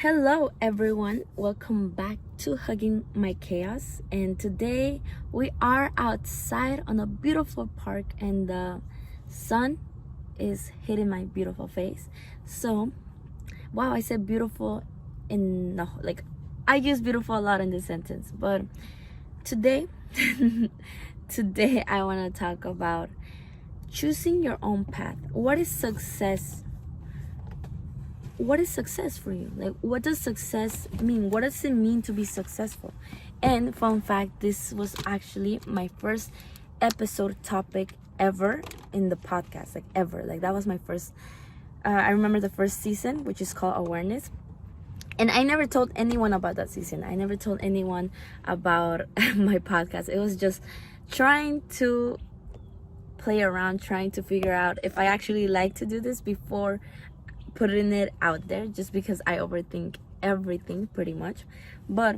Hello, everyone. Welcome back to Hugging My Chaos. And today we are outside on a beautiful park, and the sun is hitting my beautiful face. So, wow, I said beautiful in the like I use beautiful a lot in this sentence, but today, today I want to talk about choosing your own path. What is success for you? Like, what does success mean? What does it mean to be successful? And fun fact, this was actually my first episode topic ever in the podcast, like ever. Like, that was my first I remember the first season, which is called Awareness. And I never told anyone about that season. I never told anyone about my podcast. It was just trying to play around, trying to figure out if I actually like to do this before putting it out there, just because I overthink everything pretty much. But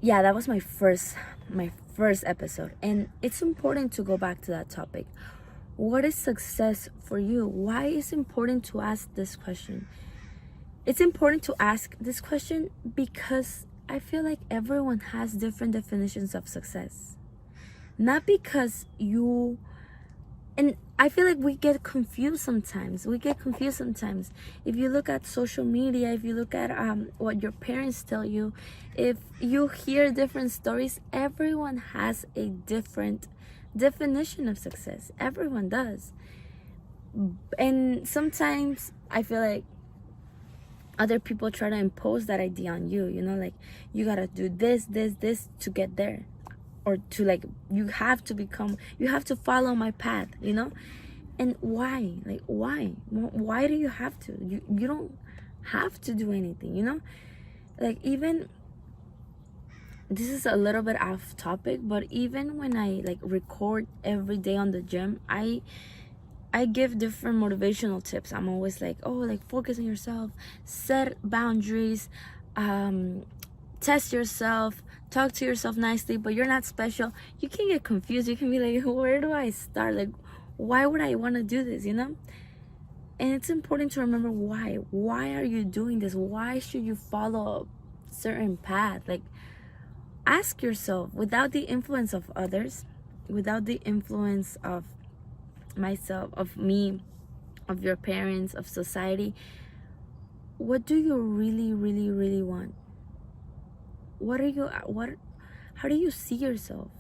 yeah, that was my first episode, and it's important to go back to that topic. What is success for you? Why is it important to ask this question? It's important to ask this question because I feel like everyone has different definitions of success. Not because you and I feel like we get confused sometimes. If you look at social media, if you look at what your parents tell you, if you hear different stories, everyone has a different definition of success. Everyone does. And sometimes I feel like other people try to impose that idea on you, like you gotta do this to get there, or to, like, you have to follow my path, and why? Like, why do you have to? You don't have to do anything, like, even this is a little bit off topic, but even when I like record every day on the gym, I give different motivational tips. I'm always like, oh, like, focus on yourself, set boundaries, test yourself, talk to yourself nicely, but you're not special. You can get confused. You can be like, where do I start? Like, why would I want to do this, And it's important to remember why. Why are you doing this? Why should you follow a certain path? Like, ask yourself, without the influence of others, without the influence of myself, of me, of your parents, of society, what do you really, really, really want? How do you see yourself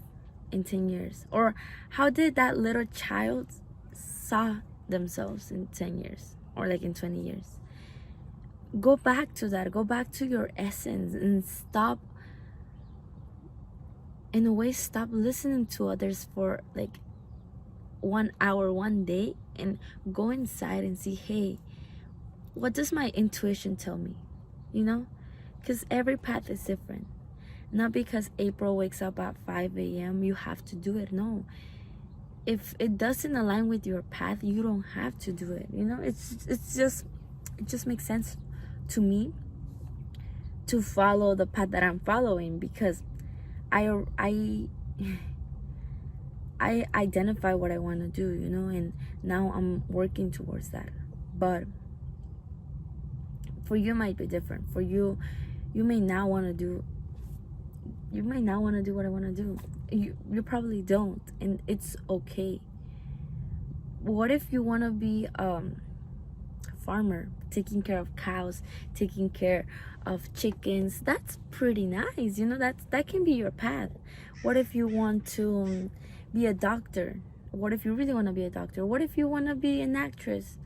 in 10 years? Or how did that little child saw themselves in 10 years, or like in 20 years? Go back to that. Go back to your essence, and stop listening to others for like 1 hour, one day, and go inside and see, hey, what does my intuition tell me? Because every path is different. Not because April wakes up at 5 a.m. you have to do it. No. If it doesn't align with your path, you don't have to do it. It just makes sense to me to follow the path that I'm following, because I identify what I want to do, and now I'm working towards that. But for you, it might be different. For you, you may not want to do what I want to do. You probably don't, and it's okay. What if you want to be a farmer, taking care of cows, taking care of chickens? That's pretty nice, that can be your path. What if you want to be a doctor? What if you really want to be a doctor? What if you want to be an actress?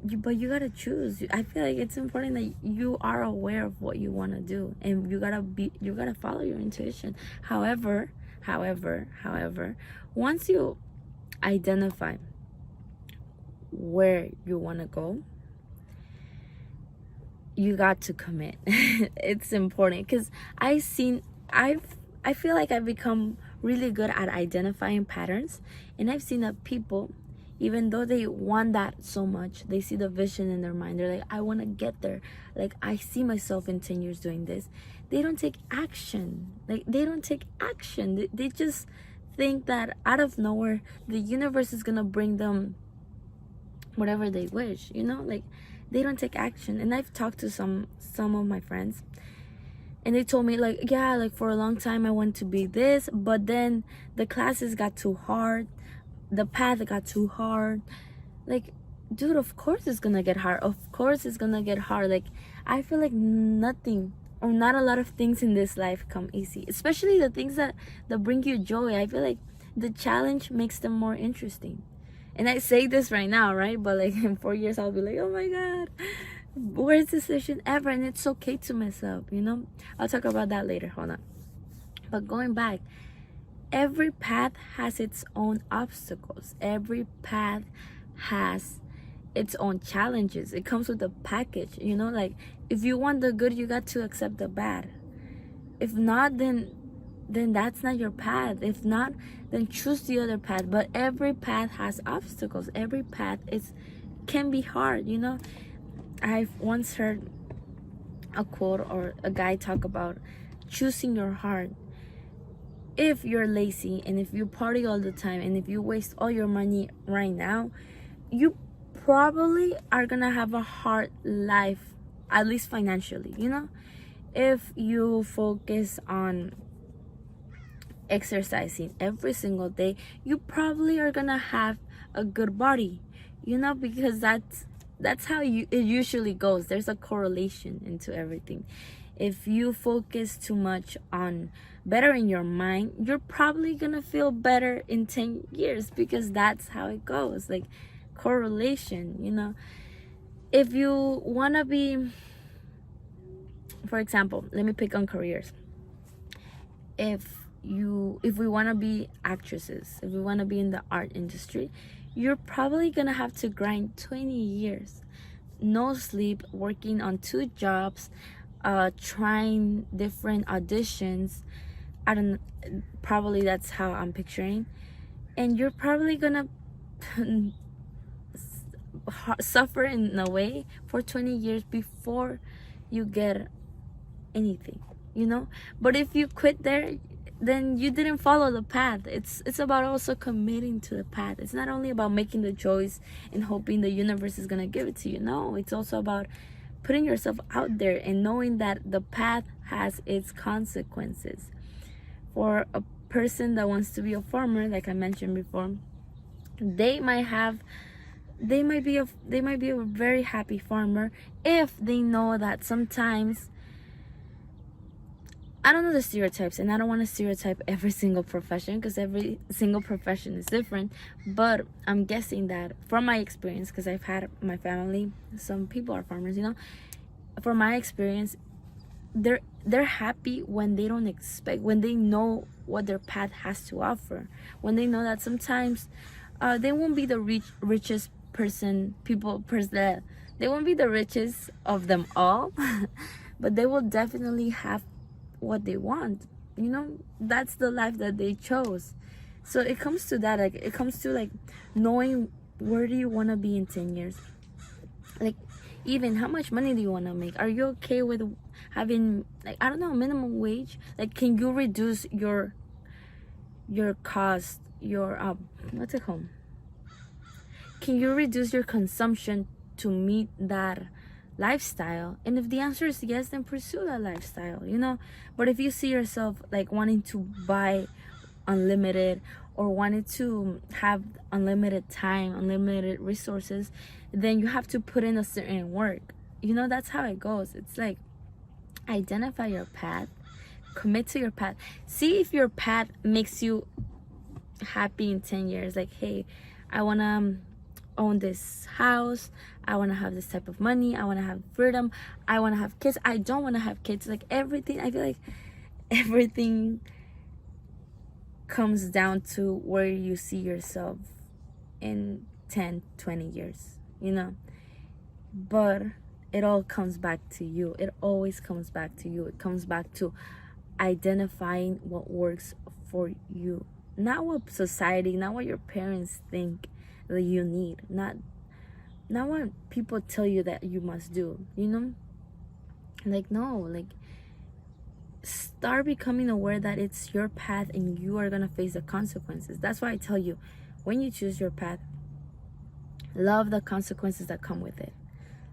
But you gotta choose. I feel like it's important that you are aware of what you want to do, and you gotta follow your intuition. However, once you identify where you want to go, you got to commit. It's important, because I feel like I've become really good at identifying patterns, and I've seen that people, even though they want that so much, they see the vision in their mind. They're like, I want to get there. Like, I see myself in 10 years doing this. They don't take action. They just think that out of nowhere, the universe is going to bring them whatever they wish, like, they don't take action. And I've talked to some of my friends, and they told me like, yeah, like for a long time I wanted to be this, but then the classes got too hard, the path got too hard. Like, dude, of course it's gonna get hard. Of course it's gonna get hard. Like, I feel like nothing or not a lot of things in this life come easy, especially the things that bring you joy. I feel like the challenge makes them more interesting. And I say this right now, right? But like in 4 years I'll be like, oh my god, worst decision ever. And it's okay to mess up, you know. I'll talk about that later. Hold on. But going back, every path has its own obstacles. Every path has its own challenges. It comes with a package, you know. Like, if you want the good, you got to accept the bad. If not, then that's not your path. If not, then choose the other path. But every path has obstacles. Every path can be hard, you know. I've once heard a quote or a guy talk about choosing your heart. If you're lazy and if you party all the time and if you waste all your money right now, you probably are gonna have a hard life, at least financially, you know. If you focus on exercising every single day, you probably are gonna have a good body, you know, because that's how it usually goes. There's a correlation into everything. If you focus too much on bettering your mind, you're probably gonna feel better in 10 years, because that's how it goes. Like, correlation, you know. If you want to be, for example, let me pick on careers. If we want to be actresses, if we want to be in the art industry, you're probably gonna have to grind 20 years, no sleep, working on 2 jobs, trying different auditions. I don't, probably that's how I'm picturing. And you're probably gonna suffer in a way for 20 years before you get anything, you know. But if you quit there, then you didn't follow the path. It's about also committing to the path. It's not only about making the choice and hoping the universe is gonna give it to you. No, it's also about putting yourself out there and knowing that the path has its consequences. For a person that wants to be a farmer, like I mentioned before, they might be a very happy farmer if they know that sometimes, I don't know the stereotypes, and I don't want to stereotype every single profession, because every single profession is different. But I'm guessing that from my experience, because I've had my family, some people are farmers, you know. From my experience, they're happy when they don't expect, when they know what their path has to offer, when they know that sometimes they won't be the richest they won't be the richest of them all, but they will definitely have what they want, you know. That's the life that they chose. So it comes to that, like, it comes to like knowing where do you want to be in 10 years. Like, even how much money do you want to make? Are you okay with having, like, I don't know, minimum wage? Like, can you reduce your cost, your what's it called, can you reduce your consumption to meet that lifestyle? And if the answer is yes, then pursue that lifestyle, you know. But if you see yourself like wanting to buy unlimited, or wanted to have unlimited time, unlimited resources, then you have to put in a certain work, you know. That's how it goes. It's like, identify your path, commit to your path, see if your path makes you happy in 10 years. Like, hey, I want to own this house, I want to have this type of money, I want to have freedom, I want to have kids, I don't want to have kids. Like, everything, I feel like everything comes down to where you see yourself in 10-20 years, you know. But it all comes back to you. It always comes back to you. It comes back to identifying what works for you, not what society, not what your parents think that you need, not what people tell you that you must do, you know. Like, no, like, start becoming aware that it's your path and you are gonna face the consequences. That's why I tell you, when you choose your path, love the consequences that come with it.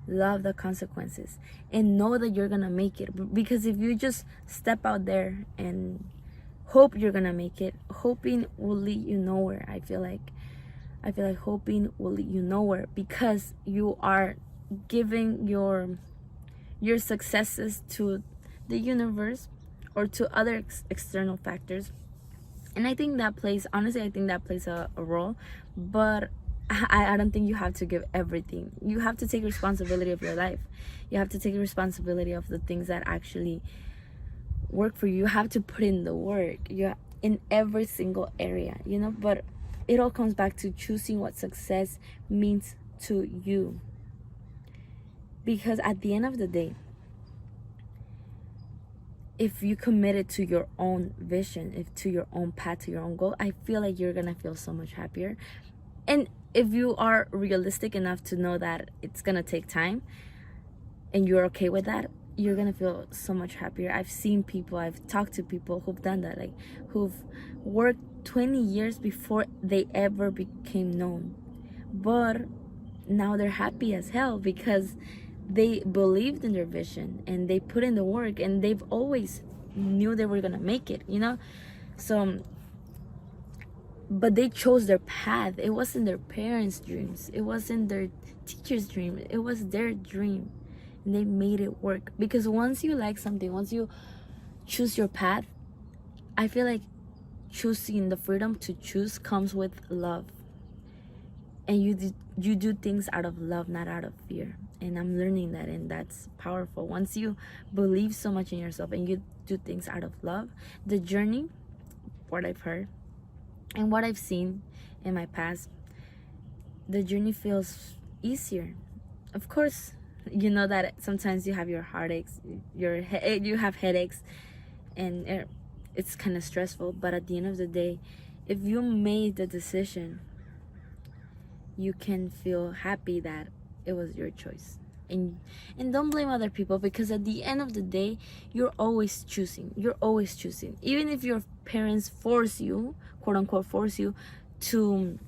love the consequences, and know that you're gonna make it. Because if you just step out there and hope you're gonna make it, hoping will lead you nowhere. I feel like hoping will lead you nowhere, because you are giving your successes to the universe or to other external factors. And I think that plays, honestly, I think that plays a role. But I don't think you have to give everything. You have to take responsibility of your life. You have to take responsibility of the things that actually work for you. You have to put in the work. You in every single area, but it all comes back to choosing what success means to you. Because at the end of the day, if you committed to your own vision, if to your own path, to your own goal, I feel like you're gonna feel so much happier. And if you are realistic enough to know that it's gonna take time, and you're okay with that, you're gonna feel so much happier. I've seen people, I've talked to people who've done that, like who've worked 20 years before they ever became known, but now they're happy as hell because they believed in their vision and they put in the work, and they've always knew they were gonna make it, so, but they chose their path. It wasn't their parents' dreams, it wasn't their teacher's dream, it was their dream, and they made it work. Because once you like something, once you choose your path, I feel like choosing, the freedom to choose, comes with love, and you do things out of love, not out of fear. And I'm learning that, and that's powerful. Once you believe so much in yourself and you do things out of love, the journey, what I've heard and what I've seen in my past, the journey feels easier. Of course, you know that sometimes you have your heartaches, you have headaches, and it's kind of stressful. But at the end of the day, if you made the decision, you can feel happy that it was your choice. And don't blame other people, because at the end of the day, you're always choosing. Even if your parents force you, quote unquote force you, to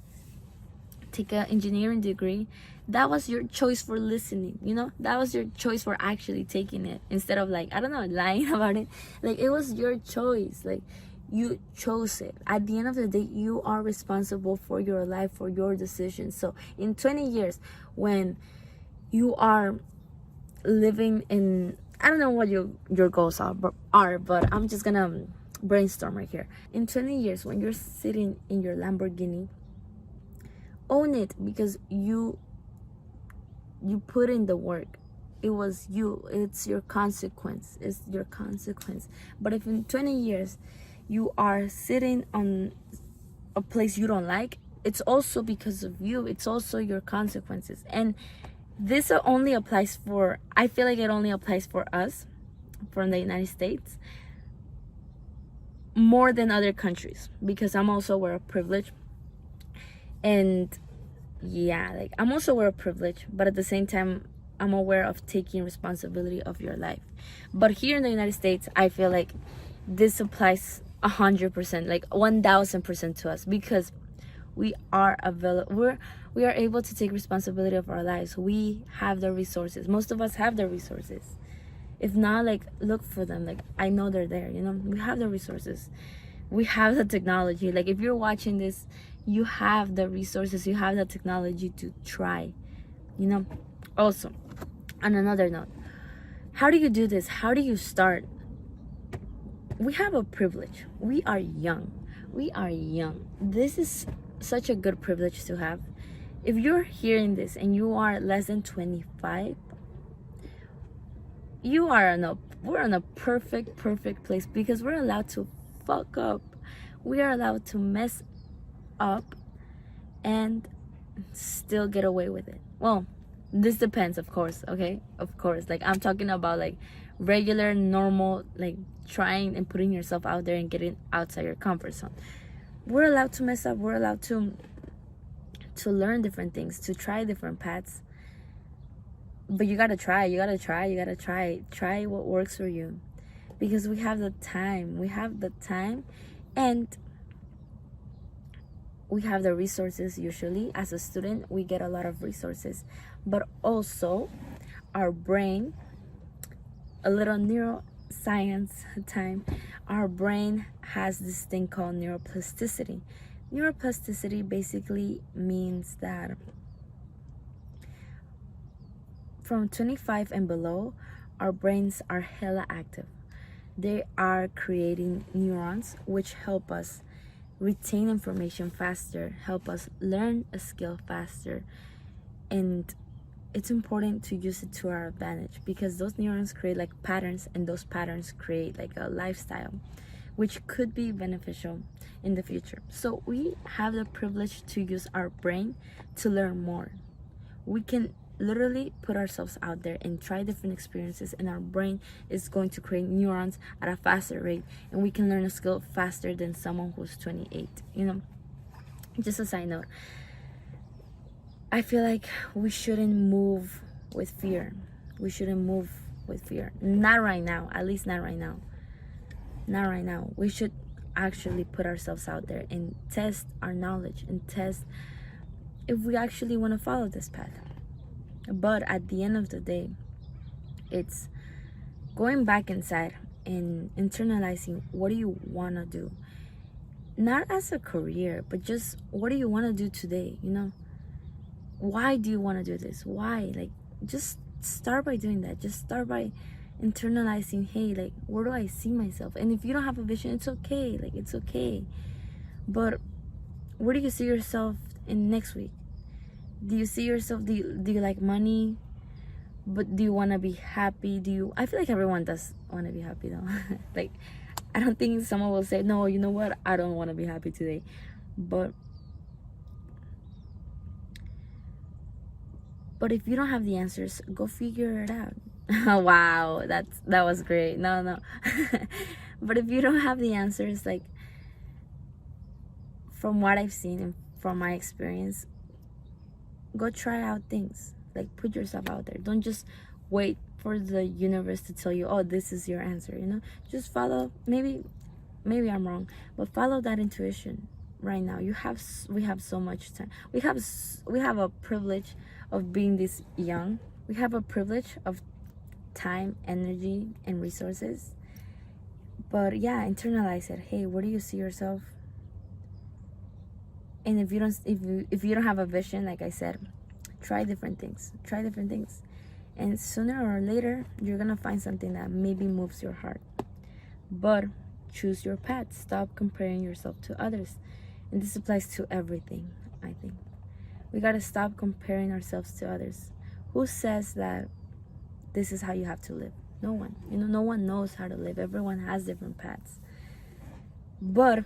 take an engineering degree, that was your choice for listening, that was your choice for actually taking it, instead of, like, I don't know, lying about it. Like, it was your choice. Like, you chose it. At the end of the day, you are responsible for your life, for your decisions. So in 20 years, when you are living in, I don't know what your goals are, but I'm just gonna brainstorm right here. In 20 years, when you're sitting in your Lamborghini, own it, because you put in the work. It was you. It's your consequence. But if in 20 years you are sitting on a place you don't like, it's also because of you. It's also your consequences. And this only applies for, I feel like it only applies for us from the United States more than other countries, because I'm also aware of privilege. And yeah, like, I'm also aware of privilege, but at the same time, I'm aware of taking responsibility of your life. But here in the United States, I feel like this applies 100%, like 1000% to us, because we are able to take responsibility of our lives. We have the resources. Most of us have the resources. If not, like, look for them. Like, I know they're there, we have the resources, we have the technology. Like, if you're watching this, you have the resources, you have the technology to try, Also, on another note, how do you do this? How do you start? We have a privilege. We are young. This is such a good privilege to have. If you're hearing this and you are less than 25, we're in a perfect place, because we're allowed to fuck up. We are allowed to mess up and still get away with it. Well, this depends, of course. Okay, of course. Like, I'm talking about, like, regular, normal, like, trying and putting yourself out there and getting outside your comfort zone. We're allowed to mess up. We're allowed to learn different things, to try different paths. But you gotta try. Try what works for you, because we have the time. And we have the resources. Usually, as a student, we get a lot of resources. But also, our brain, a little neuroscience time, our brain has this thing called neuroplasticity. Neuroplasticity basically means that from 25 and below, our brains are hella active. They are creating neurons which help us retain information faster, help us learn a skill faster, and it's important to use it to our advantage because those neurons create like patterns, and those patterns create like a lifestyle which could be beneficial in the future. So we have the privilege to use our brain to learn more. We can literally put ourselves out there and try different experiences, and our brain is going to create neurons at a faster rate, and we can learn a skill faster than someone who's 28. Just a side note, I feel like we shouldn't move with fear. We shouldn't move with fear. Not right now. At least not right now. Not right now. We should actually put ourselves out there and test our knowledge and test if we actually want to follow this path. But at the end of the day, it's going back inside and internalizing what do you want to do. Not as a career, but just what do you want to do today, Why do you want to do this? Why? Like, just start by doing that. Just start by internalizing, hey, like, where do I see myself? And if you don't have a vision, it's okay. Like, it's okay. But where do you see yourself in next week? Do you see yourself, do you like money? But do you want to be happy? I feel like everyone does want to be happy though. Like, I don't think someone will say, no, you know what? I don't want to be happy today. But if you don't have the answers, go figure it out. Wow, that was great. No. But if you don't have the answers, like, from what I've seen and from my experience, go try out things. Like, put yourself out there. Don't just wait for the universe to tell you, oh, this is your answer, Just follow, maybe I'm wrong, but follow that intuition right now. We have so much time. We have a privilege of being this young. We have a privilege of time, energy, and resources. But yeah, internalize it. Hey, where do you see yourself? And if you don't have a vision, like I said, try different things. And sooner or later, you're gonna find something that maybe moves your heart. But choose your path. Stop comparing yourself to others. And this applies to everything, I think. We gotta stop comparing ourselves to others. Who says that this is how you have to live? No one. No one knows how to live. Everyone has different paths. But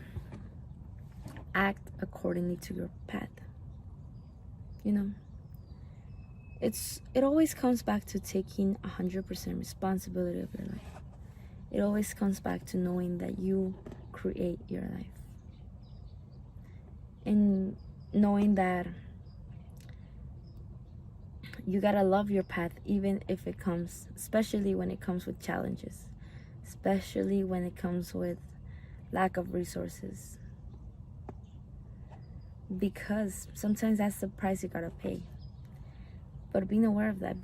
act accordingly to your path. It always comes back to taking 100% responsibility of your life. It always comes back to knowing that you create your life. And knowing that you gotta love your path, even if it comes, especially when it comes with challenges, especially when it comes with lack of resources. Because sometimes that's the price you gotta pay. But being aware of that,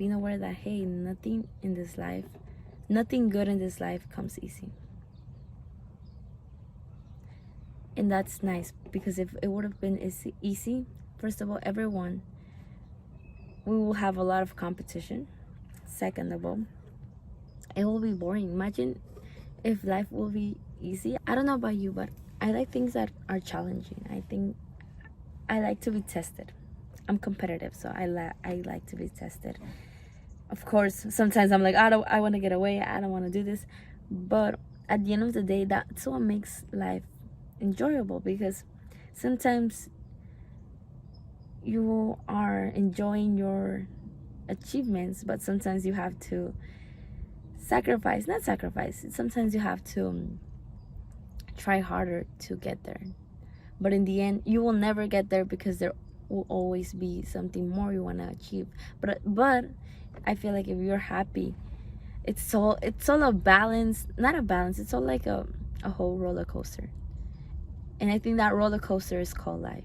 hey, nothing good in this life comes easy. And that's nice, because if it would have been easy, first of all, we will have a lot of competition. Second of all, it will be boring. Imagine if life will be easy. I don't know about you, but I like things that are challenging. I think I like to be tested. I'm competitive, so I like to be tested. Of course, sometimes I'm like, I want to get away. I don't want to do this. But at the end of the day, that's what makes life enjoyable, because sometimes you are enjoying your achievements, but sometimes you have to sometimes you have to try harder to get there. But in the end, you will never get there, because there will always be something more you want to achieve. But I feel like if you're happy, it's all a balance. Not a balance, it's all like a whole roller coaster. And I think that roller coaster is called life.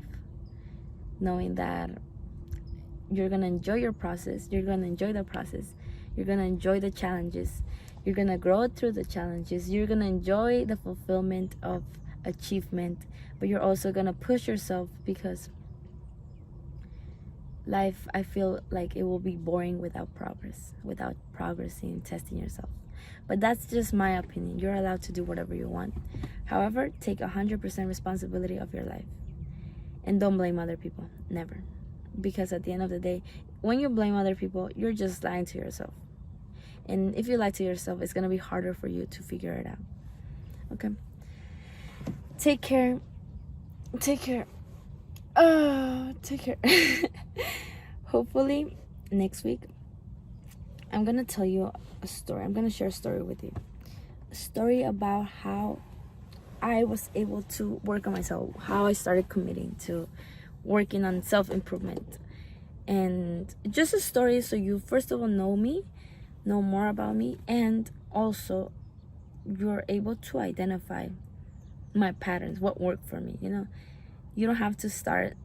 Knowing that you're gonna enjoy your process, you're gonna enjoy the process, You're gonna enjoy the challenges. You're gonna grow through the challenges. You're gonna enjoy the fulfillment of achievement, but you're also gonna push yourself, because life, I feel like it will be boring without progress, without progressing and testing yourself. But that's just my opinion. You're allowed to do whatever you want. However, take 100% responsibility of your life. And don't blame other people. Never. Because at the end of the day, when you blame other people, you're just lying to yourself. And if you lie to yourself, it's going to be harder for you to figure it out. Okay? Take care. Take care. Take care. Hopefully, next week, I'm going to tell you a story. I'm going to share a story with you. A story about how I was able to work on myself, how I started committing to working on self-improvement. And just a story so you first of all know me, know more about me, and also you're able to identify my patterns, what worked for me. You know, you don't have to start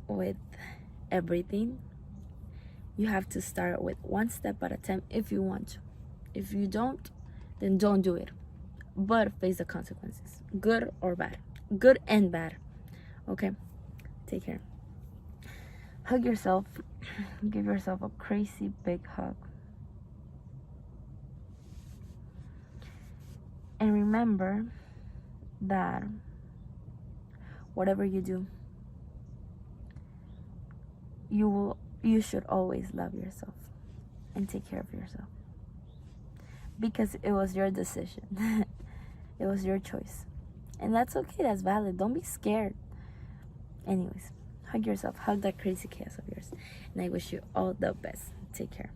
with everything. You have to start with one step at a time if you want to. If you don't, then don't do it. But face the consequences, good or bad, good and bad. Okay? Take care. Hug yourself. Give yourself a crazy big hug. And remember that whatever you do, you should always love yourself and take care of yourself, because it was your decision. It was your choice, and that's okay. That's valid. Don't be scared. Anyways, hug yourself. Hug that crazy chaos of yours, and I wish you all the best. Take care.